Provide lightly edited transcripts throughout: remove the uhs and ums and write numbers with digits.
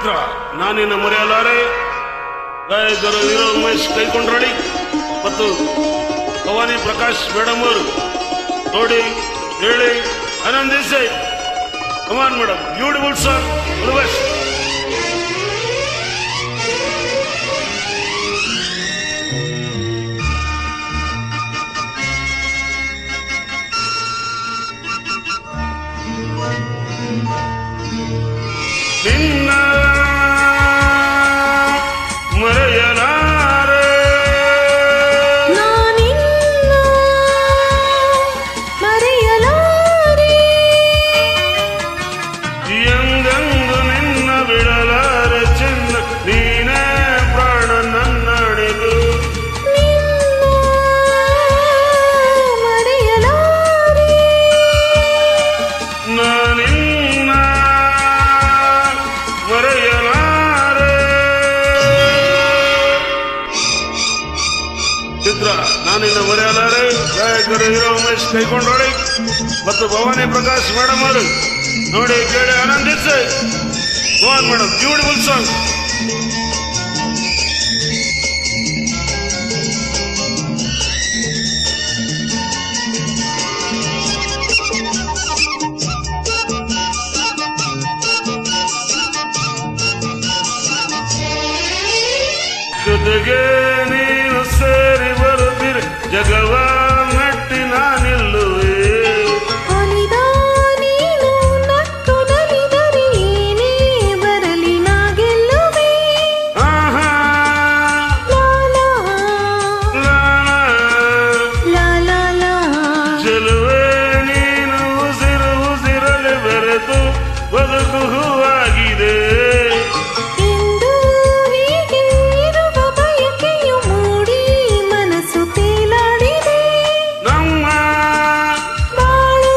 ಚಿತ್ರ ನಾನಿನ್ನ ಮರೆಯಲಾರೆ. ಗಾಯಕರು ಹೀರೋ ಉಮೇಶ್ ಕೈಕೊಂಡ್ರಳಿ ಮತ್ತು ಭವಾನಿ ಪ್ರಕಾಶ್ ಮೇಡಮ್ ಅವರು ನೋಡಿ ಹೇಳಿ ಆನಂದಿಸಿ. ಕಮಾನ್ madam, beautiful song, all the best. ನಿನ್ನ ಮರೆಯಲಾರೆ, ನಾನಿನ್ನ ಮರೆಯಲಾರೆ, ಎಂದೆಂದು ನಿನ್ನ ಬಿಡಲಾರೆ ಚಿನ್ನ, ನೀನೇ ಪ್ರಾಣ ನನ್ನಡೆದು. ನಿನ್ನ ಮರೆಯಲಾರೆ, ನಾನಿನ್ನ ಮರೆಯಲಾರೆ. ಚಿತ್ರ ನಾನಿನ್ನ ಮರೆಯಲಾರೆ. ಗಾಯಕರು ಹೀರೋ ಉಮೇಶ್ ಕೈಕೊಂಡೋಳಿ ಮತ್ತು ಭವಾನಿ ಪ್ರಕಾಶ್ ಮೇಡಮ್ ಅವರು ನೋಡಿ ಕೇಳಿ ಆನಂದಿಸಿ. ಭವಾನ್ ಮೇಡಮ್, ಬ್ಯೂಟಿಫುಲ್ ಸಾಂಗ್. ಜೊತೆಗೆ ನೀನು ಸೇರಿ ಬರುತ್ತೀರಿ, ಜಗವ ಮೆಟ್ಟಿ ನಾನಿಲ್ಲುವೆ. ಅಲಿದ ನೀನು ನಟ್ಟು ನಲಿದರೆ ಏನೇ ಬರಲಿ ನಾ ಗೆಲ್ಲುವೆ. ಆಹಾ ಲಾಲಾ ಲಾಲಾ, ಲಾಲಾ ಲಾ, ಚೆಲುವೆ ನೀನು ಉಸಿರು ಉಸಿರಲಿ ಬೆರೆತು ಬದುಕು ಹೂವಾಗಿದೆ. ಇಂದು ಹೀಗೆ ಇರುವ ಬಯಕೆಯು ಮೂಡಿ ಮನಸ್ಸು ತೇಲಾಡಿದೆ. ನಮ್ಮ ಬಾಳು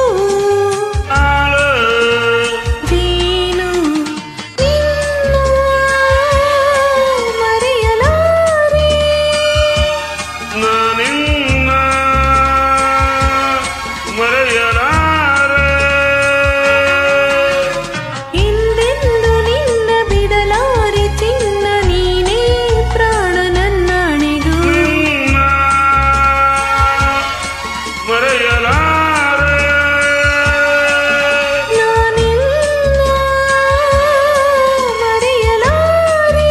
ಆಳು ಜೇನು, ನಿನ್ನ ಮರೆಯಲಾರೆ, ನಾನಿನ್ನ ಮರೆಯಲಾರೆ. ಹಿಂದೆಂದು ನಿನ್ನ ಬಿಡಲಾರೆ ಚಿನ್ನ, ನೀನೇ ಪ್ರಾಣ ನನ್ನಣೆಗೂ. ನಿನ್ನ ಮರೆಯಲಾರೆ. ನಾನಿನ್ನ ಮರೆಯಲಾರೆ.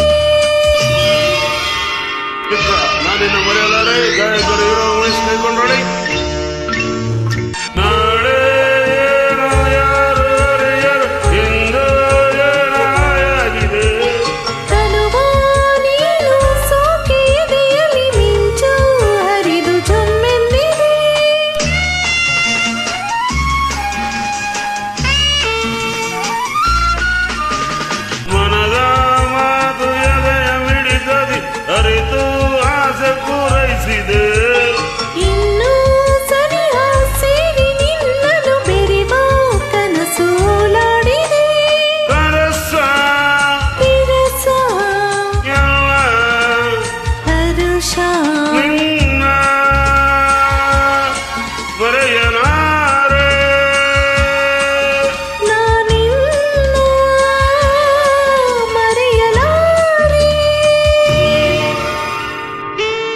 ಚಿತ್ರ ನಾನಿನ್ನ ಮರೆಯಲಾರೆ. ಗಾಯಕರು ಹೀರೋ ಉಮೇಶ್ ಕೈಕೊಂಡೋಳಿ. ನಾಳೆ ಏನೋ ಯಾರು ಅರಿಯರು, ಇಂದು ಏನಾಗಿದೆ. ತನುವ ನೀನು ಸೋಕೆ ಎದೆಯಲ್ಲಿ ಮಿಂಚು ಹರಿದು ಜೊಮ್ಮೆಂದಿದೆ. ಮನದ ಮಾತು ಎದೆಯ ಮಿಡಿದದಿ ಅರಿತು ಆಸೆ ಪೂರೈಸಿದೆ. ಇನ್ನೂ ಸನಿಹ ಸೇರಿ ನಿನ್ನನ್ನು ಬೆರೆವ ಕನಸು ಓಲಾಡಿದೆ. ಕನಸ ವಿರಸ ಎಲ್ಲ ಹರುಷ, ನಿನ್ನ ಮರೆಯಲಾರೆ. ನಾನಿನ್ನ ಮರೆಯಲಾರೆ.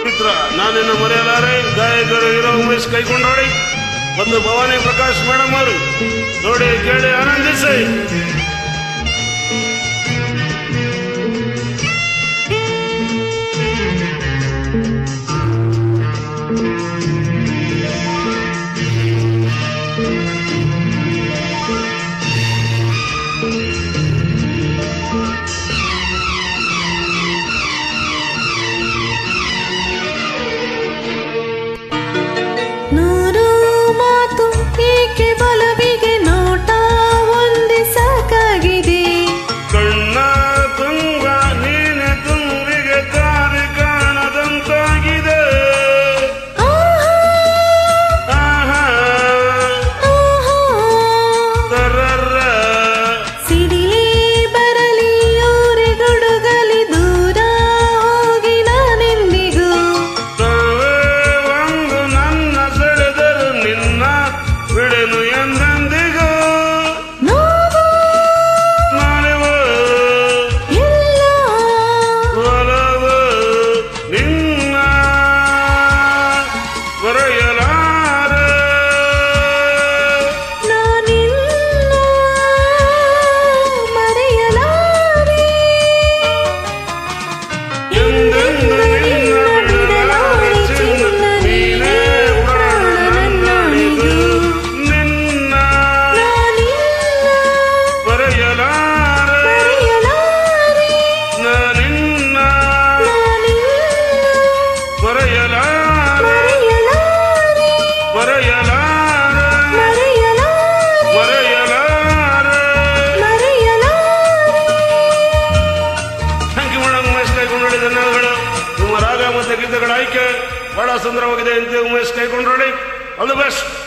ಚಿತ್ರ ನಾನಿನ್ನ ಮರೆಯಲಾರೆ. ಗಾಯಕರು ಹೀರೋ ಉಮೇಶ್ ಕೈಕೊಂಡೋಳಿ ಮತ್ತು ಭವಾನಿ ಪ್ರಕಾಶ್ ಮೇಡಮ್ ಅವರು ನೋಡಿ ಕೇಳಿ ಆನಂದಿಸಿ. ನೂರು ಮಾತು ಏಕೆ ಬಲವಿಗೆ ನೋಟ ಒಂದೇ ಸಾಕು. ಸುಂದರವಾಗಿದೆ ಅಂತ ಉಮೇಶ್ ಕೈಕೊಂಡ್ರಳಿ ಆಲ್ ದಿ ಬೆಸ್ಟ್.